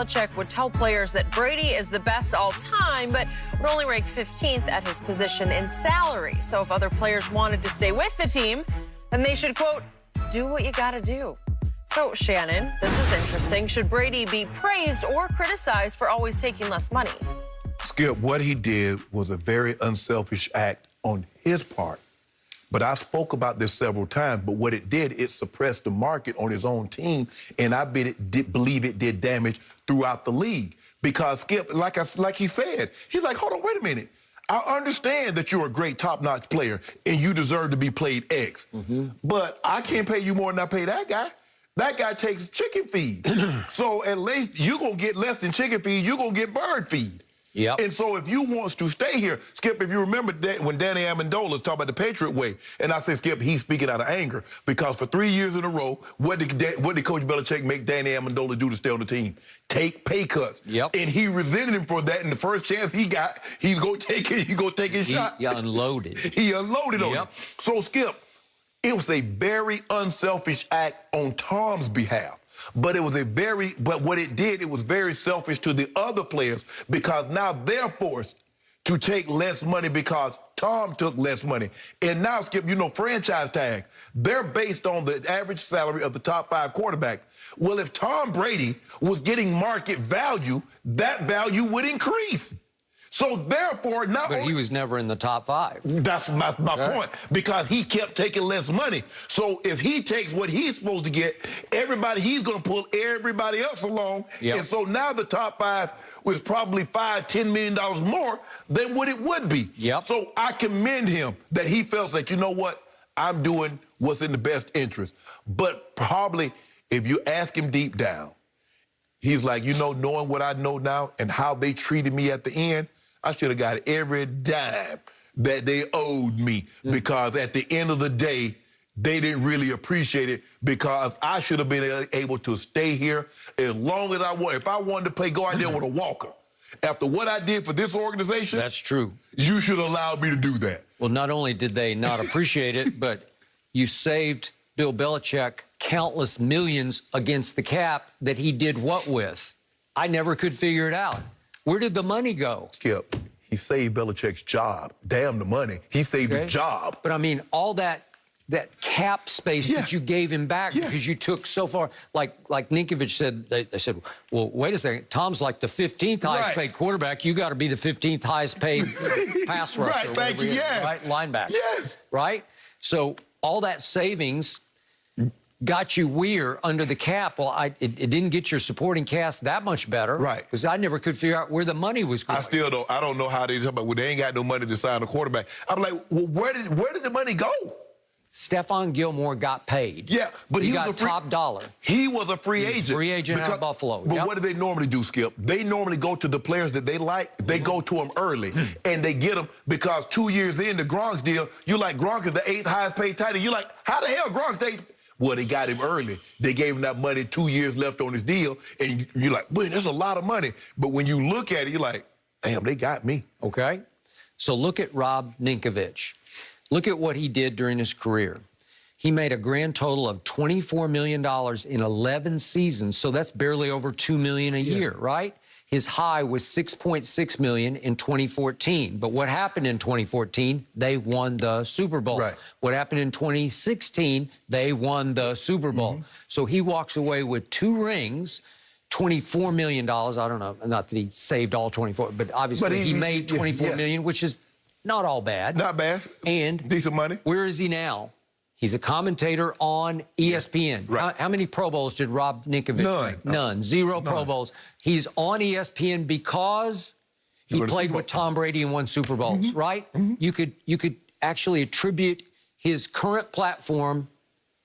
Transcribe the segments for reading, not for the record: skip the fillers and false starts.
Belichick would tell players that Brady is the best all time, but would only rank 15th at his position in salary. So if other players wanted to stay with the team, then they should, quote, do what you got to do. So, Shannon, this is interesting. Should Brady be praised or criticized for always taking less money? Skip, what he did was a very unselfish act on his part. But I spoke about this several times, but what it did, it suppressed the market on his own team, and I believe it did damage throughout the league. Because, Skip, like he said, he's like, hold on, wait a minute. I understand that you're a great top-notch player, and you deserve to be paid X. But I can't pay you more than I pay that guy. That guy takes chicken feed. So at least you're going to get less than chicken feed, you're going to get bird feed. Yep. And so if you want to stay here, Skip, if you remember that when Danny Amendola was talking about the Patriot way, and I said, Skip, he's speaking out of anger because for 3 years in a row, what did Coach Belichick make Danny Amendola do to stay on the team? Take pay cuts. Yep. And he resented him for that, and the first chance he got, he's going to take it. He's going to take his shot. He unloaded. He unloaded on him. So, Skip, it was a very unselfish act on Tom's behalf. But what it did, it was very selfish to the other players because now they're forced to take less money because Tom took less money. And now, Skip, you know, franchise tag, they're based on the average salary of the top 5 quarterbacks. Well, if Tom Brady was getting market value, that value would increase. So therefore, But he was never in the top 5. That's my point, because he kept taking less money. So if he takes what he's supposed to get, he's going to pull everybody else along. Yep. And so now the top 5 was probably $5–10 million more than what it would be. Yep. So I commend him that he felt like, you know what, I'm doing what's in the best interest. But probably if you ask him deep down, he's like, you know, knowing what I know now and how they treated me at the end, I should have got every dime that they owed me because at the end of the day, they didn't really appreciate it because I should have been able to stay here as long as I want. If I wanted to play, go out there with a walker. After what I did for this organization, that's true. You should allow me to do that. Well, not only did they not appreciate it, but you saved Bill Belichick countless millions against the cap that he did what with? I never could figure it out. Where did the money go? Skip, he saved Belichick's job. Damn the money. He saved his job. But, I mean, all that cap space that you gave him back because you took so far. Like Ninkovich said, they said, well, wait a second. Tom's like the 15th highest paid quarterback. You got to be the 15th highest paid pass rusher. Right, thank you, yes. Right, linebacker. Yes. Right? So all that savings got you weird under the cap. Well, it didn't get your supporting cast that much better. Right. Because I never could figure out where the money was going. I don't know how they talk about, well, they ain't got no money to sign a quarterback. I'm like, well, where did the money go? Stephon Gilmore got paid. Yeah, but he got top dollar. He was a free agent. Free agent out of Buffalo. But what do they normally do, Skip? They normally go to the players that they like. They go to them early, and they get them because 2 years into Gronk's deal, you're like, Gronk is the 8th highest paid tight end. You're like, how the hell Gronk's the 8th? Well, they got him early. They gave him that money, 2 years left on his deal, and you're like, well, there's a lot of money. But when you look at it, you're like, damn, they got me. Okay. So look at Rob Ninkovich. Look at what he did during his career. He made a grand total of $24 million in 11 seasons, so that's barely over $2 million a year, right? His high was $6.6 million in 2014. But what happened in 2014? They won the Super Bowl. Right. What happened in 2016? They won the Super Bowl. So he walks away with 2 rings, $24 million. I don't know, not that he saved all 24, but obviously he made $24 million, which is not all bad. Not bad. And decent money. Where is he now? He's a commentator on ESPN. Right. How many Pro Bowls did Rob Ninkovich make? None. Zero Pro Bowls. He's on ESPN because he played with Tom Brady and won Super Bowls, right? You could actually attribute his current platform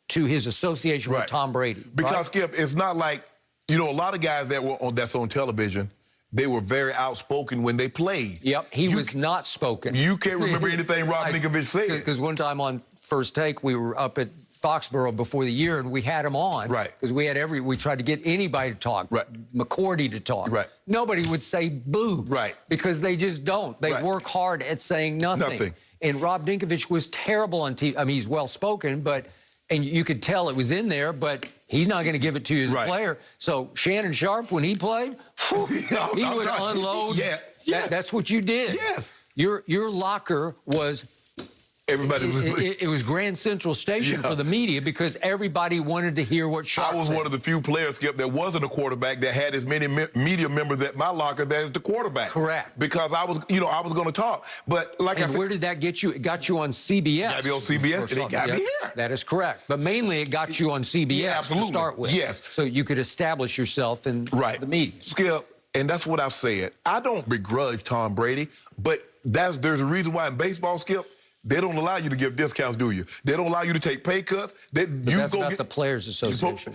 to his association with Tom Brady. Because, Skip, it's not like, you know, a lot of guys that's on television, they were very outspoken when they played. Yep, he was not spoken. You can't remember anything Rob Ninkovich said. Because one time on First Take, we were up at Foxborough before the year, and we had him on. Right. Because we tried to get anybody to talk. Right. McCourty to talk. Right. Nobody would say boo. Right. Because they just don't. They work hard at saying nothing. And Rob Ninkovich was terrible on TV. I mean, he's well-spoken, but and you could tell it was in there, but he's not going to give it to you as a player. So Shannon Sharp, when he played, he would unload. Yeah, that's what you did. Yes. Your locker was. Everybody it was Grand Central Station for the media because everybody wanted to hear what Sharp I was said. one of the few players, Skip, that wasn't a quarterback that had as many media members at my locker as the quarterback. Correct. Because I was going to talk. But like I said, where did that get you? It got you on CBS. Got me on CBS, and it got me here. That is correct. But mainly it got you on CBS to start with. Yes. So you could establish yourself in the media. Skip, and that's what I've said. I don't begrudge Tom Brady, but there's a reason why in baseball, Skip, they don't allow you to give discounts, do you? They don't allow you to take pay cuts. That's about the Players Association.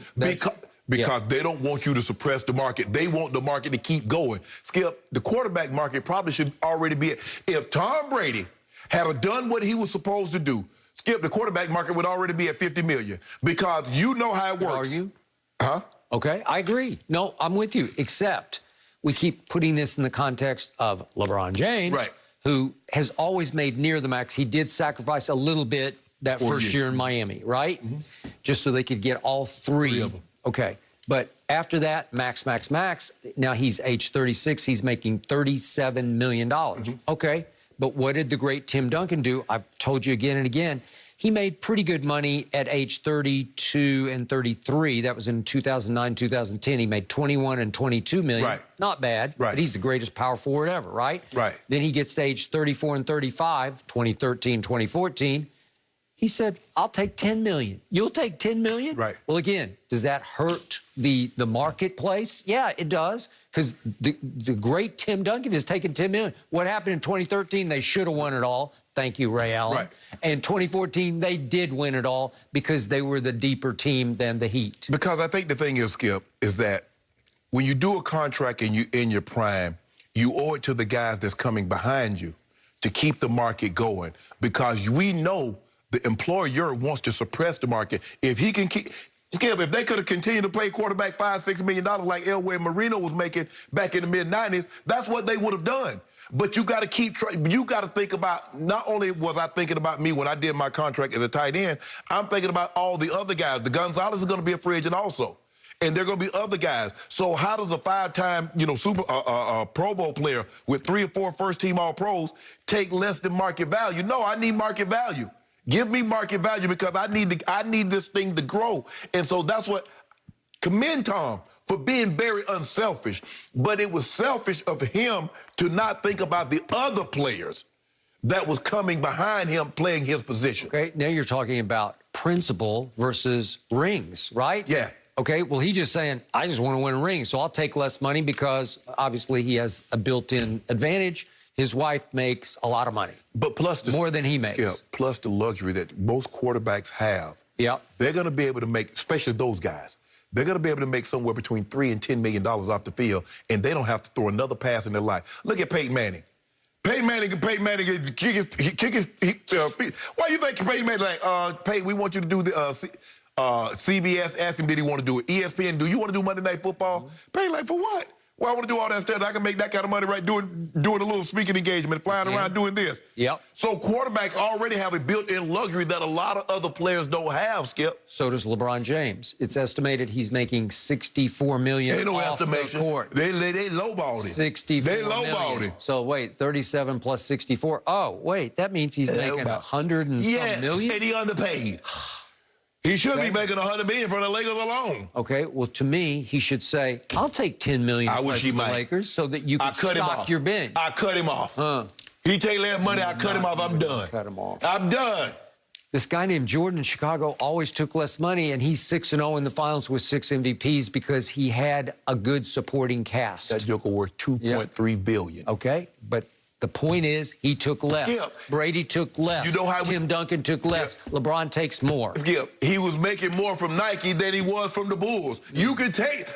Because they don't want you to suppress the market. They want the market to keep going. Skip, the quarterback market probably should already be if Tom Brady had done what he was supposed to do, Skip, the quarterback market would already be at $50 million. Because you know how it works. Are you? Huh? Okay, I agree. No, I'm with you, except we keep putting this in the context of LeBron James. Right. Who has always made near the max. He did sacrifice a little bit that first year in Miami, right? Just so they could get all three of them. Okay. But after that, max. Now he's age 36. He's making $37 million. Okay. But what did the great Tim Duncan do? I've told you again and again. He made pretty good money at age 32 and 33. That was in 2009, 2010. He made 21 and 22 million. Right. Not bad, but he's the greatest power forward ever, right? Right. Then he gets to age 34 and 35, 2013, 2014. He said, I'll take 10 million. You'll take 10 million? Right. Well, again, does that hurt the marketplace? Yeah, it does. Because the great Tim Duncan has taken 10 million. What happened in 2013? They should have won it all. Thank you, Ray Allen. Right. And 2014, they did win it all because they were the deeper team than the Heat. Because I think the thing is, Skip, is that when you do a contract and you in your prime, you owe it to the guys that's coming behind you to keep the market going. Because we know the employer wants to suppress the market. If he can keep... Skip, if they could have continued to pay quarterback $5-6 million like Elway Marino was making back in the mid-90s, that's what they would have done. But you got to you got to think about, not only was I thinking about me when I did my contract as a tight end, I'm thinking about all the other guys. The Gonzalez is going to be a free agent also. And there are going to be other guys. So how does a five-time, Pro Bowl player with 3 or 4 first-team All-Pros take less than market value? No, I need market value. Give me market value because I need this thing to grow. And so that's what, commend Tom for being very unselfish. But it was selfish of him to not think about the other players that was coming behind him playing his position. Okay, now you're talking about principle versus rings, right? Yeah. Okay, well, he's just saying, I just want to win a ring, so I'll take less money because obviously he has a built-in advantage. His wife makes a lot of money. But plus more than he makes. Skip, plus the luxury that most quarterbacks have. Yep. They're going to be able to make, especially those guys, they're going to be able to make somewhere between $3 and $10 million off the field, and they don't have to throw another pass in their life. Look at Peyton Manning. Peyton Manning kick his feet. Why do you think Peyton Manning like, Peyton, we want you to do the CBS asked him, did he want to do it? ESPN, do you want to do Monday Night Football? Peyton, like, for what? Well, I want to do all that stuff. I can make that kind of money right doing a little speaking engagement, flying around doing this. Yep. So quarterbacks already have a built-in luxury that a lot of other players don't have, Skip. So does LeBron James. It's estimated he's making $64 million Ain't no off estimation. the court. They lowballed him. $64 They million. lowballed him. So wait, 37 plus 64. Oh, wait, that means he's making 100 and some million? And he underpaid. He should be making $100 million for the Lakers alone. Okay, well, to me, he should say, I'll take $10 million I wish he might. Lakers so that you can stock your bench. I cut him off. He take less money, I cut him off. I'm done. Cut him off. I'm done. This guy named Jordan in Chicago always took less money, and he's 6-0 in the finals with 6 MVPs because he had a good supporting cast. That joker worth $2.3 billion. Okay, but the point is, he took less. Skip. Brady took less. You know how Tim Duncan took less. LeBron takes more. Skip, he was making more from Nike than he was from the Bulls. You could take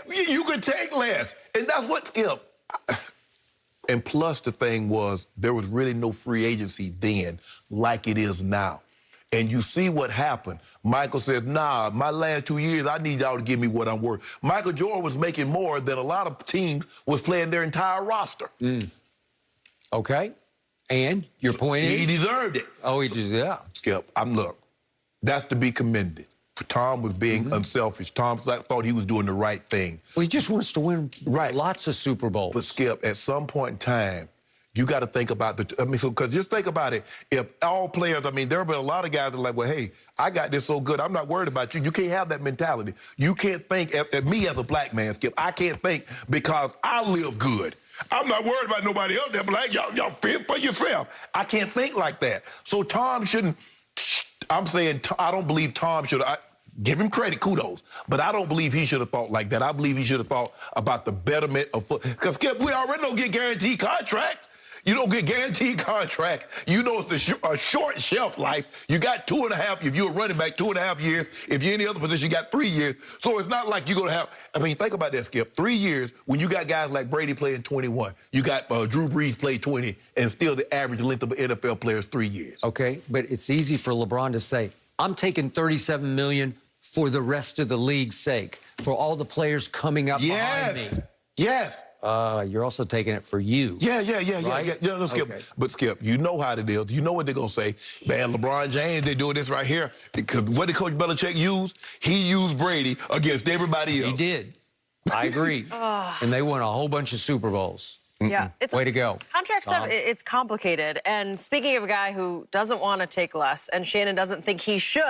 less. And that's what, Skip. And plus the thing was, there was really no free agency then like it is now. And you see what happened. Michael said, nah, my last 2 years, I need y'all to give me what I'm worth. Michael Jordan was making more than a lot of teams was playing their entire roster. Okay. And your point is? He deserved it. Oh, he deserved it. Skip, look, that's to be commended. Tom was being unselfish. Tom thought he was doing the right thing. Well, he just wants to win lots of Super Bowls. But, Skip, at some point in time, you got to think about because just think about it. If all players, there have been a lot of guys that are like, well, hey, I got this so good, I'm not worried about you. You can't have that mentality. You can't think, at me as a black man, Skip, I can't think because I live good. I'm not worried about nobody else that black. Y'all fend for yourself. I can't think like that. So Tom shouldn't, I'm saying I don't believe Tom should. Give him credit, kudos. But I don't believe he should have thought like that. I believe he should have thought about the betterment of football. Because, Skip, we already don't get guaranteed contracts. You don't get guaranteed contract. You know it's a short shelf life. You got 2.5. If you're a running back, 2.5 years. If you're in any other position, you got 3 years. So it's not like you're going to have, think about that, Skip. 3 years when you got guys like Brady playing 21. You got Drew Brees play 20, and still the average length of an NFL player is 3 years. Okay, but it's easy for LeBron to say, I'm taking $37 million for the rest of the league's sake, for all the players coming up behind me. Yes. You're also taking it for you. Yeah. Right? No, Skip. Okay. But, Skip, you know how it is. You know what they're going to say. Man, LeBron James, they're doing this right here. What did Coach Belichick use? He used Brady against everybody else. He did. I agree. And they won a whole bunch of Super Bowls. Yeah. Way to go. Contract stuff, it's complicated. And speaking of a guy who doesn't want to take less, and Shannon doesn't think he should,